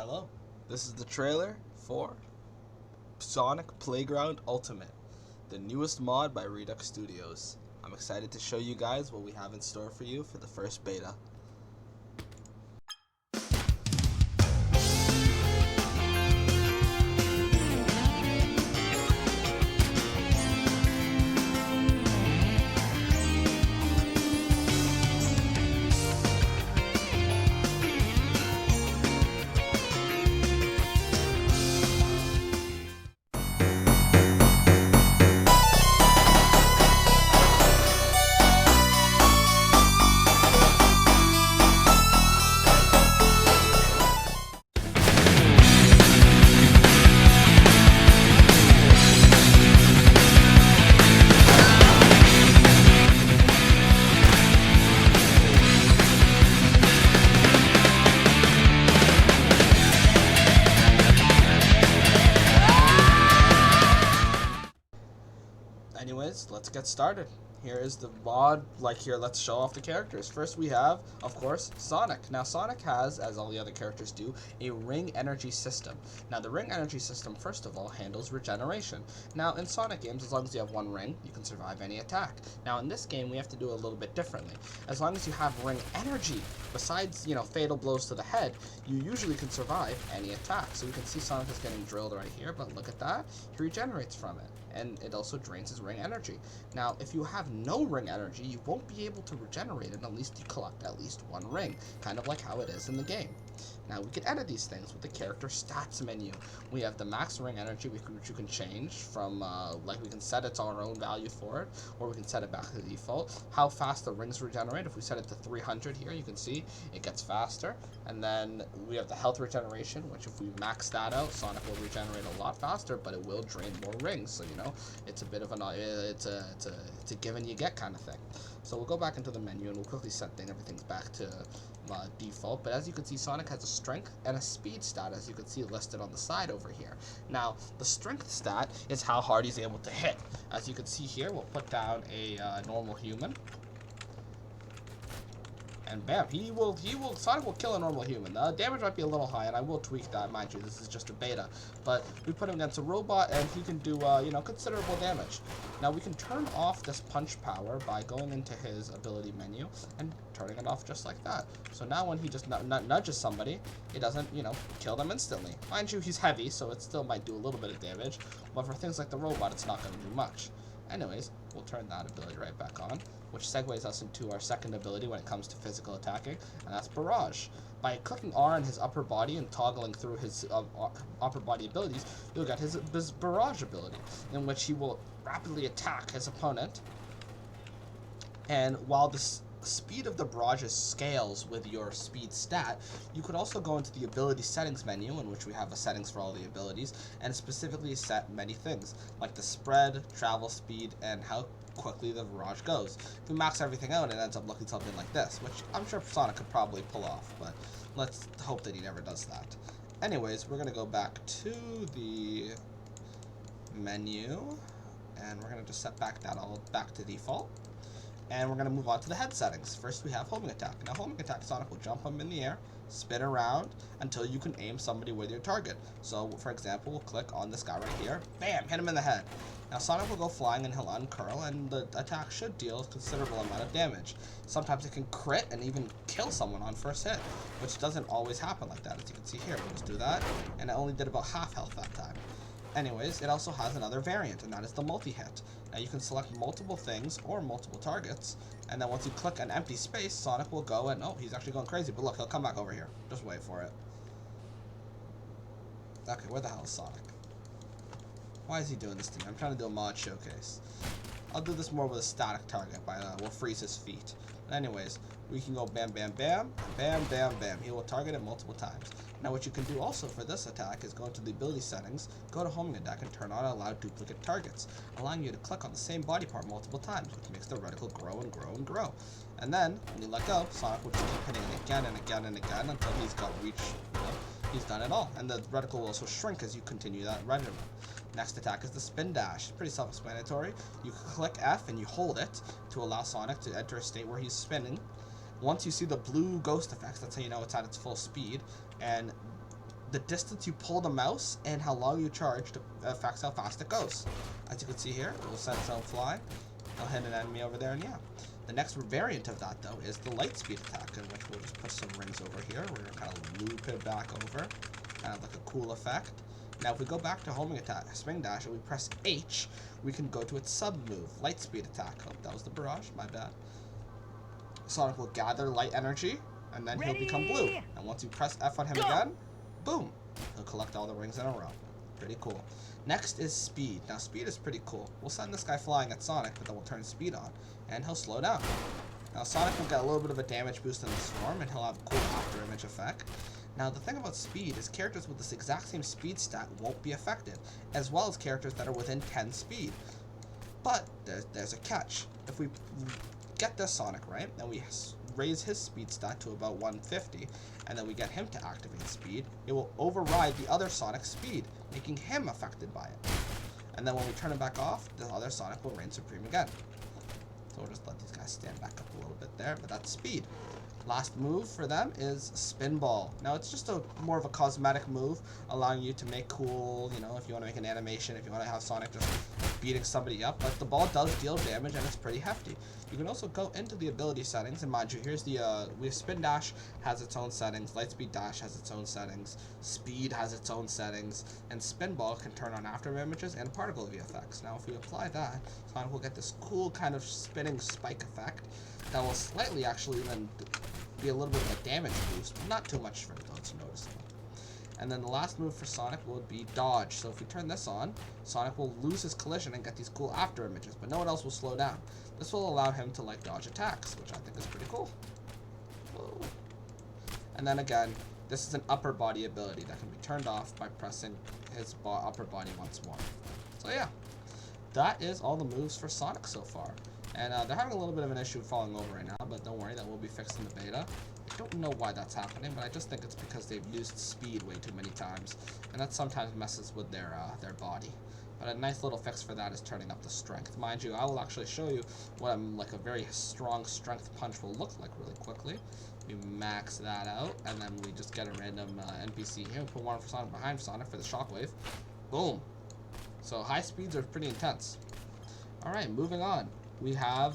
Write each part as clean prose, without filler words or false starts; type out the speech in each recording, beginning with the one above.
Hello, this is the trailer for Sonic Playground Ultimate, the newest mod by Redux Studios. I'm excited to show you guys what we have in store for you for the first beta. Anyways, let's get started. Here is the mod, let's show off the characters. First we have, of course, Sonic. Now Sonic has, as all the other characters do, a ring energy system. Now the ring energy system, first of all, handles regeneration. Now in Sonic games, as long as you have one ring, you can survive any attack. Now in this game, we have to do it a little bit differently. As long as you have ring energy, besides, fatal blows to the head, you usually can survive any attack. So you can see Sonic is getting drilled right here, but look at that, he regenerates from it. And it also drains his ring energy. Now, if you have no ring energy, you won't be able to regenerate it unless you collect at least one ring, kind of like how it is in the game. Now, we can edit these things with the character stats menu. We have the max ring energy, which you can change from, we can set its our own value for it, or we can set it back to the default. How fast the rings regenerate, if we set it to 300 here, you can see it gets faster. And then we have the health regeneration, which if we max that out, Sonic will regenerate a lot faster, but it will drain more rings. So, it's a bit of it's a give and you get kind of thing. So we'll go back into the menu and we'll quickly set everything's back to default. But as you can see, Sonic has a strength and a speed stat, as you can see listed on the side over here. Now, the strength stat is how hard he's able to hit. As you can see here, we'll put down a normal human. And bam, Sonic will kill a normal human. The damage might be a little high, and I will tweak that, mind you, this is just a beta. But we put him against a robot, and he can do, considerable damage. Now, we can turn off this punch power by going into his ability menu and turning it off just like that. So now when he just nudges somebody, it doesn't, kill them instantly. Mind you, he's heavy, so it still might do a little bit of damage. But for things like the robot, it's not going to do much. Anyways, we'll turn that ability right back on, which segues us into our second ability when it comes to physical attacking, and that's Barrage. By clicking R on his upper body and toggling through his upper body abilities, you'll get his Barrage ability, in which he will rapidly attack his opponent. And while this speed of the barrages scales with your speed stat, you could also go into the ability settings menu, in which we have a settings for all the abilities, and specifically set many things, like the spread, travel speed, and how quickly the barrage goes. If we max everything out, it ends up looking something like this, which I'm sure Sonic could probably pull off, but let's hope that he never does that. Anyways, we're going to go back to the menu, and we're going to just set that all back to default. And we're going to move on to the head settings. First, we have homing attack. Now, homing attack, Sonic will jump him in the air, spin around until you can aim somebody with your target. So, for example, we'll click on this guy right here. Bam! Hit him in the head. Now, Sonic will go flying and he'll uncurl, and the attack should deal a considerable amount of damage. Sometimes it can crit and even kill someone on first hit, which doesn't always happen like that. As you can see here, we'll just do that, and it only did about half health that time. Anyways, it also has another variant, and that is the multi-hit. Now you can select multiple things or multiple targets, and then once you click an empty space, Sonic will go and, oh, he's actually going crazy, but look, he'll come back over here. Just wait for it. Okay, where the hell is Sonic? Why is he doing this to me? I'm trying to do a mod showcase. I'll do this more with a static target, we'll freeze his feet. But anyways, we can go bam, bam, bam, bam, bam, bam. He will target it multiple times. Now what you can do also for this attack is go into the ability settings, go to homing attack, and turn on allow duplicate targets, allowing you to click on the same body part multiple times, which makes the reticle grow and grow and grow. And then, when you let go, Sonic will just keep hitting it again and again and again until he's got reach, he's done it all. And the reticle will also shrink as you continue that regimen. Next attack is the spin dash. Pretty self-explanatory. You click F and you hold it to allow Sonic to enter a state where he's spinning. Once you see the blue ghost effects, that's how you know it's at its full speed, and the distance you pull the mouse and how long you charge affects how fast it goes. As you can see here, it will send its own fly. It'll hit an enemy over there, and yeah. The next variant of that, though, is the light speed attack, in which we'll just put some rings over here. We're going to kind of loop it back over, kind of like a cool effect. Now, if we go back to homing attack, swing dash, and we press H, we can go to its sub-move, light speed attack. Oh, that was the barrage, my bad. Sonic will gather light energy, and then he'll become blue. And once you press F on him again, boom, he'll collect all the rings in a row. Pretty cool. Next is speed. Now, speed is pretty cool. We'll send this guy flying at Sonic, but then we'll turn speed on, and he'll slow down. Now, Sonic will get a little bit of a damage boost in this form, and he'll have a cool after image effect. Now, the thing about speed is characters with this exact same speed stat won't be affected, as well as characters that are within 10 speed. But there's a catch. If we get this Sonic, right, and we raise his speed stat to about 150, and then we get him to activate speed, it will override the other Sonic's speed, making him affected by it. And then when we turn it back off, the other Sonic will reign supreme again. So we'll just let these guys stand back up a little bit there, but that's speed. Last move for them is Spin Ball. Now, it's just more of a cosmetic move, allowing you to make cool, you know, if you want to make an animation, if you want to have Sonic just beating somebody up, but the ball does deal damage, and it's pretty hefty. You can also go into the ability settings, and mind you, here's the, Spin Dash has its own settings, Lightspeed Dash has its own settings, Speed has its own settings, and Spin Ball can turn on after images and particle effects. Now, if we apply that, Sonic will get this cool kind of spinning spike effect that will slightly actually even be a little bit of a damage boost, but not too much for it, though it's noticeable. And then the last move for Sonic would be Dodge. So if we turn this on, Sonic will lose his collision and get these cool after images, but no one else will slow down. This will allow him to like dodge attacks, which I think is pretty cool. Whoa. And then again, this is an upper body ability that can be turned off by pressing his upper body once more. So yeah, that is all the moves for Sonic so far. And they're having a little bit of an issue falling over right now, but don't worry, that will be fixed in the beta. I don't know why that's happening, but I just think it's because they've used speed way too many times, and that sometimes messes with their body. But a nice little fix for that is turning up the strength. Mind you, I will actually show you what like a very strong strength punch will look like really quickly. We max that out, and then we just get a random NPC here. We put one for Sonic behind Sonic for the shockwave. Boom. So high speeds are pretty intense. All right, moving on. We have,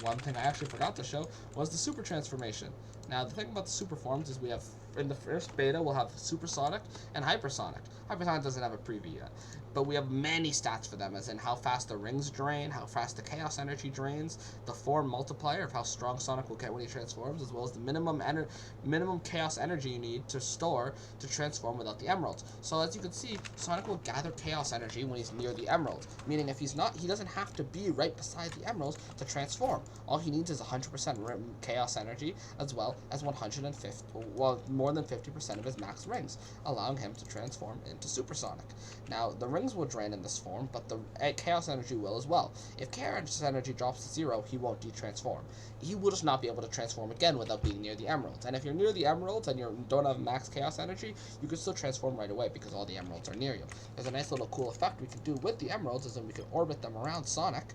one thing I actually forgot to show was the Super Transformation. Now, the thing about the Super Forms is we have, in the first beta, we'll have Supersonic and Hypersonic. Hypersonic doesn't have a preview yet, but we have many stats for them, as in how fast the rings drain, how fast the Chaos Energy drains, the form multiplier of how strong Sonic will get when he transforms, as well as the minimum Chaos Energy you need to store to transform without the emeralds. So as you can see, Sonic will gather Chaos Energy when he's near the emeralds, meaning if he's not, he doesn't have to be right beside the emeralds to transform. All he needs is 100% Chaos Energy, as well as 150, well, more than 50% of his max rings, allowing him to transform into Supersonic. Now, the rings will drain in this form, but the Chaos Energy will as well. If Chaos Energy drops to 0, he won't de-transform. He will just not be able to transform again without being near the emeralds. And if you're near the emeralds and you don't have max Chaos Energy, you can still transform right away because all the emeralds are near you. There's a nice little cool effect we can do with the emeralds, is that we can orbit them around Sonic.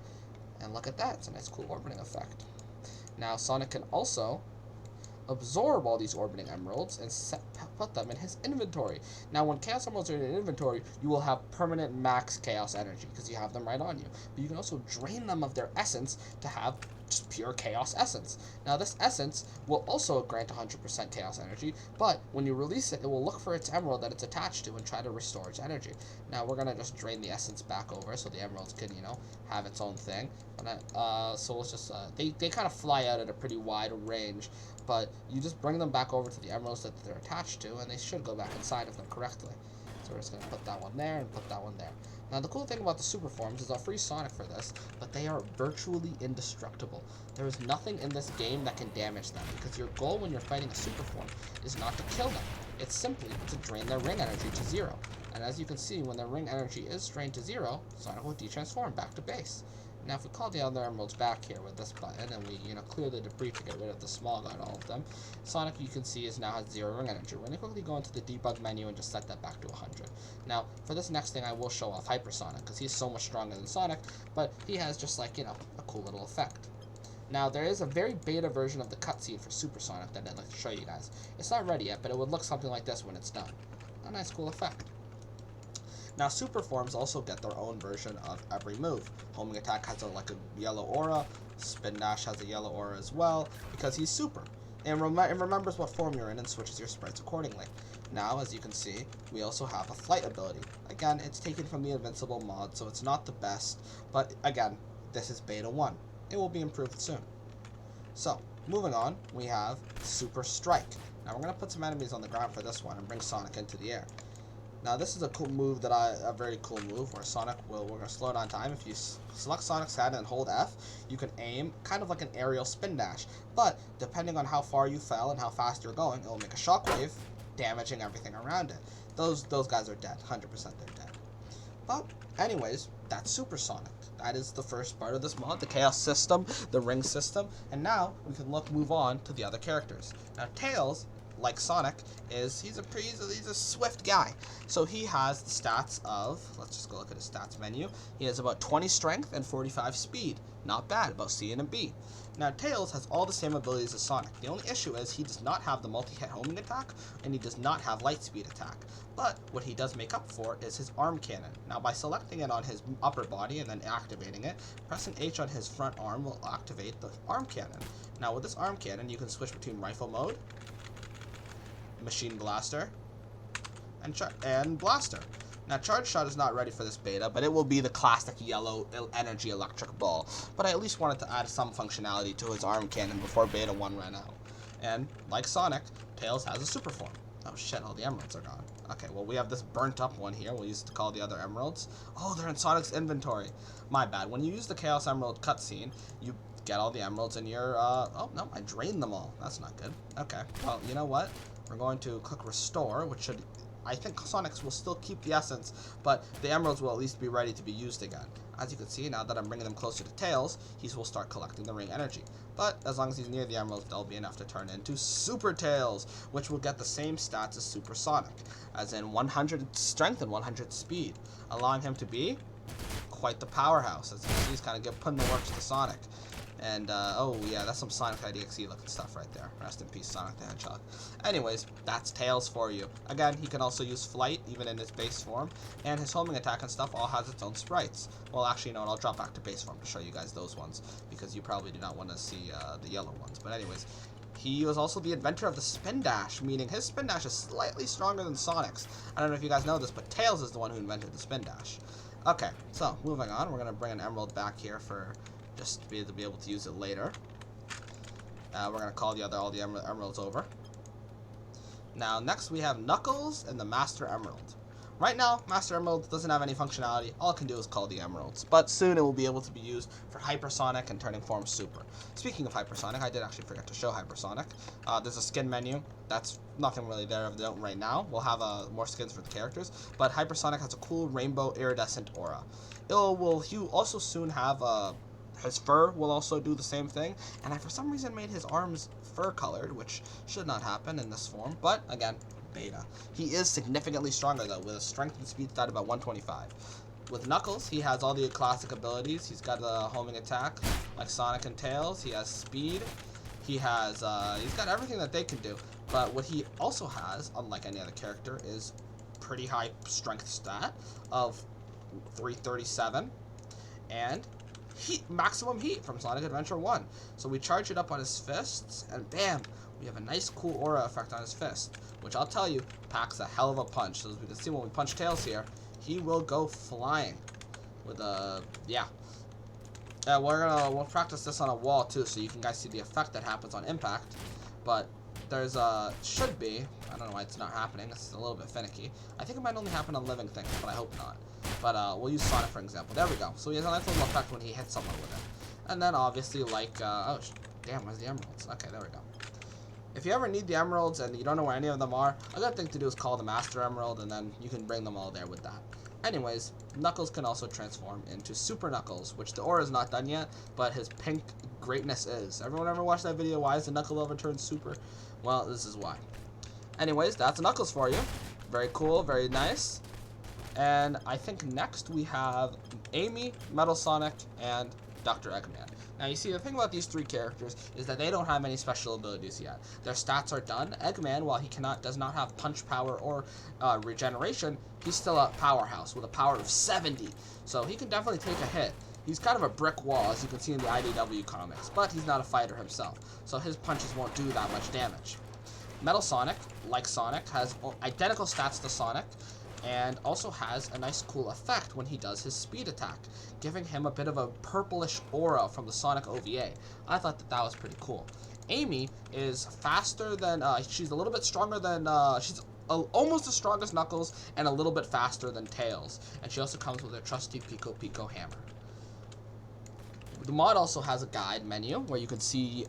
And look at that, it's a nice cool orbiting effect. Now, Sonic can also absorb all these orbiting emeralds and put them in his inventory. Now, when Chaos Emeralds are in your inventory, you will have permanent max Chaos Energy because you have them right on you. But you can also drain them of their essence to have just pure Chaos Essence. Now, this Essence will also grant 100% Chaos Energy, but when you release it, it will look for its emerald that it's attached to and try to restore its energy. Now, we're going to just drain the Essence back over so the emeralds can, you know, have its own thing. So let's just, they kind of fly out at a pretty wide range, but you just bring them back over to the emeralds that they're attached to, and they should go back inside of them correctly. So we're just going to put that one there and put that one there. Now, the cool thing about the Super Forms is I'll free Sonic for this, but they are virtually indestructible. There is nothing in this game that can damage them, because your goal when you're fighting a Super Form is not to kill them. It's simply to drain their ring energy to 0. And as you can see, when their ring energy is drained to 0, Sonic will de-transform back to base. Now, if we call the other emeralds back here with this button, and we, you know, clear the debris to get rid of the small guy and all of them, Sonic, you can see, now has 0 ring energy. We're going to quickly go into the debug menu and just set that back to 100. Now, for this next thing, I will show off Hypersonic, because he's so much stronger than Sonic, but he has just, like, you know, a cool little effect. Now, there is a very beta version of the cutscene for Supersonic that I'd like to show you guys. It's not ready yet, but it would look something like this when it's done. a nice cool effect. Now, super forms also get their own version of every move. Homing attack has like a yellow aura. Spin dash has a yellow aura as well because he's super. And it remembers what form you're in and switches your sprites accordingly. Now, as you can see, we also have a flight ability. Again, it's taken from the Invincible mod, so it's not the best. But again, this is beta 1. It will be improved soon. So, moving on, we have Super Strike. Now, we're going to put some enemies on the ground for this one and bring Sonic into the air. Now, this is a cool move a very cool move where we're going to slow down time. If you select Sonic's head and hold F, you can aim kind of like an aerial spin dash. But, depending on how far you fell and how fast you're going, it will make a shockwave, damaging everything around it. Those guys are dead. 100% they're dead. But, anyways, that's Super Sonic. That is the first part of this mod, the Chaos system, the ring system, and now we can move on to the other characters. Now, Tails, like Sonic, he's a swift guy. So he has the stats of, let's just go look at his stats menu. He has about 20 strength and 45 speed. Not bad, about C and a B. Now, Tails has all the same abilities as Sonic. The only issue is he does not have the multi-hit homing attack, and he does not have light speed attack. But what he does make up for is his arm cannon. Now, by selecting it on his upper body and then activating it, pressing H on his front arm will activate the arm cannon. Now, with this arm cannon, you can switch between rifle mode, machine blaster, and blaster. Now, Charge Shot is not ready for this beta, but it will be the classic yellow energy electric ball. But I at least wanted to add some functionality to his arm cannon before beta 1 ran out. And, like Sonic, Tails has a super form. Oh shit, all the emeralds are gone. Okay, well, we have this burnt up one here. We'll use it to call the other emeralds. Oh, they're in Sonic's inventory. My bad. When you use the Chaos Emerald cutscene, you get all the emeralds in your, oh, no, I drained them all. That's not good. Okay, well, you know what? We're going to click Restore, which should, I think Sonic's will still keep the essence, but the emeralds will at least be ready to be used again. As you can see, now that I'm bringing them closer to Tails, he will start collecting the ring energy. But as long as he's near the emeralds, they'll be enough to turn into Super Tails, which will get the same stats as Super Sonic, as in 100 strength and 100 speed, allowing him to be quite the powerhouse. As you can see, he's kind of putting the works to Sonic. And, oh yeah, that's some Sonic IDXE looking stuff right there. Rest in peace, Sonic the Hedgehog. Anyways, that's Tails for you. Again, he can also use Flight, even in his base form, and his homing attack and stuff all has its own sprites. Well, actually, no, I'll drop back to base form to show you guys those ones, because you probably do not want to see the yellow ones. But anyways, he was also the inventor of the Spin Dash, meaning his Spin Dash is slightly stronger than Sonic's. I don't know if you guys know this, but Tails is the one who invented the Spin Dash. Okay, so, moving on, we're going to bring an emerald back here for just to be able to use it later. We're going to call all the emeralds over. Now, next we have Knuckles and the Master Emerald. Right now, Master Emerald doesn't have any functionality. All it can do is call the emeralds. But soon it will be able to be used for Hypersonic and turning form super. Speaking of Hypersonic, I did actually forget to show Hypersonic. There's a skin menu. That's nothing really there of note right now. We'll have more skins for the characters. But Hypersonic has a cool rainbow iridescent aura. He will also soon have his fur will also do the same thing, and I for some reason made his arms fur colored, which should not happen in this form, but again, beta. He is significantly stronger though, with a strength and speed stat about 125. With Knuckles, he has all the classic abilities. He's got a homing attack, like Sonic and Tails. He has speed. He's got everything that they can do, but what he also has, unlike any other character, is pretty high strength stat of 337, and maximum heat from Sonic Adventure 1. So we charge it up on his fists, and bam, we have a nice cool aura effect on his fist, which I'll tell you, packs a hell of a punch. So as we can see when we punch Tails here, he will go flying with yeah. We'll practice this on a wall too, so you can guys see the effect that happens on impact. But there's should be, I don't know why it's not happening, it's a little bit finicky. I think it might only happen on living things, but I hope not. But we'll use Sonic for example. There we go. So he has a nice little effect when he hits someone with it. And then obviously like, oh damn, where's the emeralds? Okay, there we go. If you ever need the emeralds and you don't know where any of them are, a good thing to do is call the Master Emerald, and then you can bring them all there with that. Anyways, Knuckles can also transform into Super Knuckles, which the aura is not done yet, but his pink greatness is. Everyone ever watched that video, why is the Knuckle ever turned super? Well, this is why. Anyways, that's Knuckles for you. Very cool, very nice. And I think next we have Amy, Metal Sonic, and Dr. Eggman. Now, you see, the thing about these three characters is that they don't have any special abilities yet. Their stats are done. Eggman, while he does not have punch power or regeneration, he's still a powerhouse with a power of 70. So he can definitely take a hit. He's kind of a brick wall, as you can see in the IDW comics, but he's not a fighter himself, so his punches won't do that much damage. Metal Sonic, like Sonic, has identical stats to Sonic, and also has a nice cool effect when he does his speed attack, giving him a bit of a purplish aura from the Sonic OVA. I thought that was pretty cool. Amy is faster than, she's a little bit stronger than, she's almost as strong as Knuckles, and a little bit faster than Tails, and she also comes with her trusty Pico Pico hammer. The mod also has a guide menu where you can see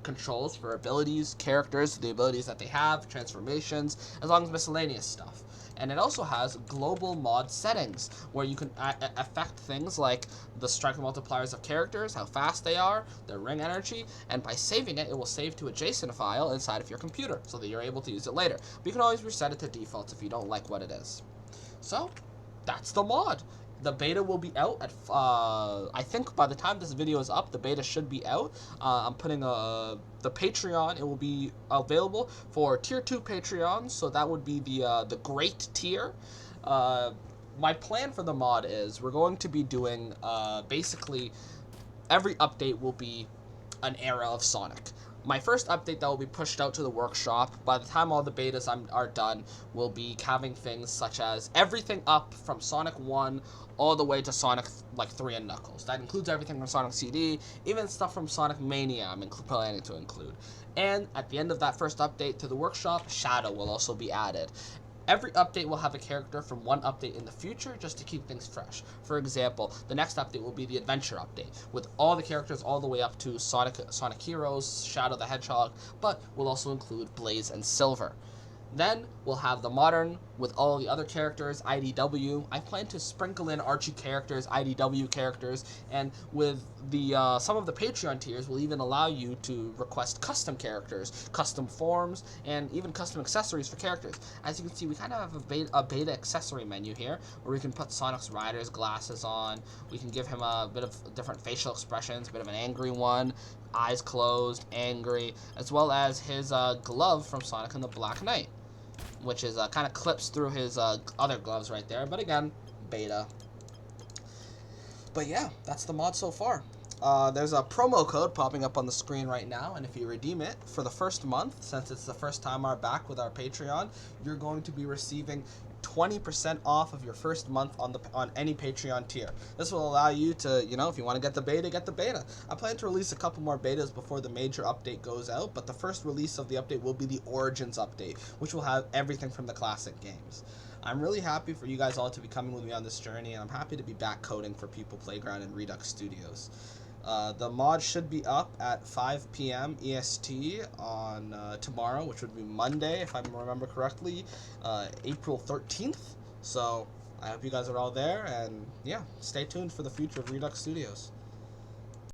controls for abilities, characters, the abilities that they have, transformations, as long as miscellaneous stuff. And it also has global mod settings where you can affect things like the strike multipliers of characters, how fast they are, their ring energy, and by saving it, it will save to a JSON file inside of your computer so that you're able to use it later. But you can always reset it to default if you don't like what it is. So, that's the mod. The beta will be out at, I think by the time this video is up, the beta should be out. I'm putting the Patreon, it will be available for Tier 2 Patreons, so that would be the Great tier. My plan for the mod is we're going to be doing, basically, every update will be an era of Sonic. My first update that will be pushed out to the workshop, by the time all the betas are done, will be having things such as everything up from Sonic 1 all the way to Sonic 3 and Knuckles. That includes everything from Sonic CD, even stuff from Sonic Mania I'm planning to include. And at the end of that first update to the workshop, Shadow will also be added. Every update will have a character from one update in the future just to keep things fresh. For example, the next update will be the Adventure update, with all the characters all the way up to Sonic Heroes, Shadow the Hedgehog, but will also include Blaze and Silver. Then we'll have the Modern with all the other characters, IDW. I plan to sprinkle in Archie characters, IDW characters, and with the some of the Patreon tiers will even allow you to request custom characters, custom forms, and even custom accessories for characters. As you can see, we kind of have a beta accessory menu here, where we can put Sonic's Rider's glasses on. We can give him a bit of different facial expressions, a bit of an angry one, eyes closed, angry, as well as his glove from Sonic and the Black Knight, which is kind of clips through his other gloves right there, but again, beta. But yeah, that's the mod so far. There's a promo code popping up on the screen right now, and if you redeem it for the first month, since it's the first time we're back with our Patreon, you're going to be receiving 20% off of your first month on any Patreon tier. This will allow you to, you know, if you want to get the beta, get the beta. I plan to release a couple more betas before the major update goes out, but the first release of the update will be the Origins update, which will have everything from the classic games. I'm really happy for you guys all to be coming with me on this journey, and I'm happy to be back coding for People Playground and Redux Studios. The mod should be up at 5 p.m. EST on tomorrow, which would be Monday, if I remember correctly, April 13th. So I hope you guys are all there, and yeah, stay tuned for the future of Redux Studios.